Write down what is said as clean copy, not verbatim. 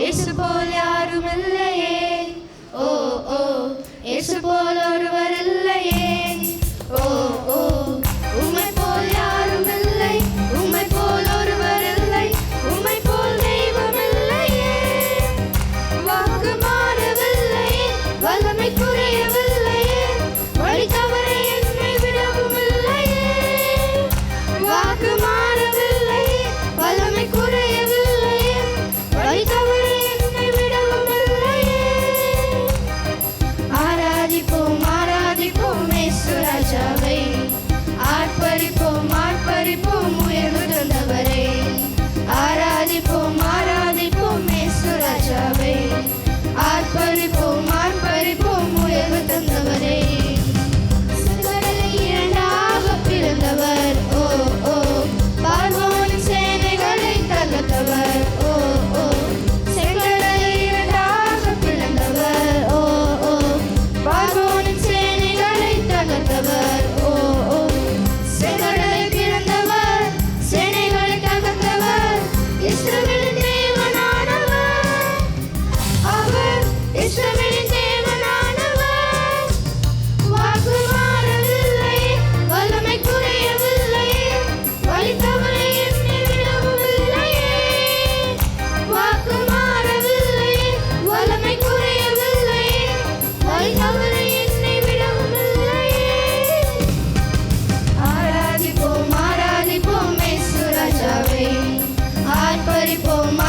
இயேசு போல் யாரும் இல்லையே. ஓ ஓ இயேசு போல் ஒருவர் இல்லையே. ஓ ஓ உம்மை போல் யாரும் இல்லை, உம்மை போல் ஒருவர் இல்லை, உம்மை போல் தெய்வம் இல்லையே. வாக்கு மாறவில்லையே, வல்லமை குறையவில்லையே, வழி தவற என்னை விடவும் இல்லையே. வாக்கு மாறவில்லையே, வல்லமை குறையவில்லையே, வழி தவற என்னை விடவும் இல்லையே. ஆராதிப்போம் ஆராதிப்போம் இயேசு ராஜாவை, ஆர்ப்பரிப்போம் ஆர்ப்பரிப்போம் உயர்வு தந்தவரை. ஆராதிப்போம் ஆராதிப்போம் இயேசு ராஜாவை, ஆர்ப்பரிப்போம் ஆர்ப்பரிப்போம் உயர்வு தந்தவரை. கடலை இரண்டாக பிளந்தவர், ஓ ஓ பார்வோனின் சேனைகளை தகர்த்தவர். ஓ ஓ செங்கடலை இரண்டாக பிளந்தவர், ஓ ஓ பார்வோனின் சேனைகளை தகர்த்தவர். ஓ ஓ செங்கடலை பிளந்தவர், சேனைகளை தகர்த்தவர். இஸ்ரவேலின் தேவனானவர், அவர் இஸ்ரவேலின் தேவனானவர். வாக்கு மாறவில்லையே, வல்லமை குறையவில்லையே, வழி தவற என்னை விடவும் இல்லையே. வாக்கு மாறவில்லையே, வல்லமை குறையவில்லையே, வழி தவற என்னை விடவும் இல்லையே. ஆராதிப்போம் ஆராதிப்போம் இயேசு ராஜாவை, ஆர்ப்பரிப்போம்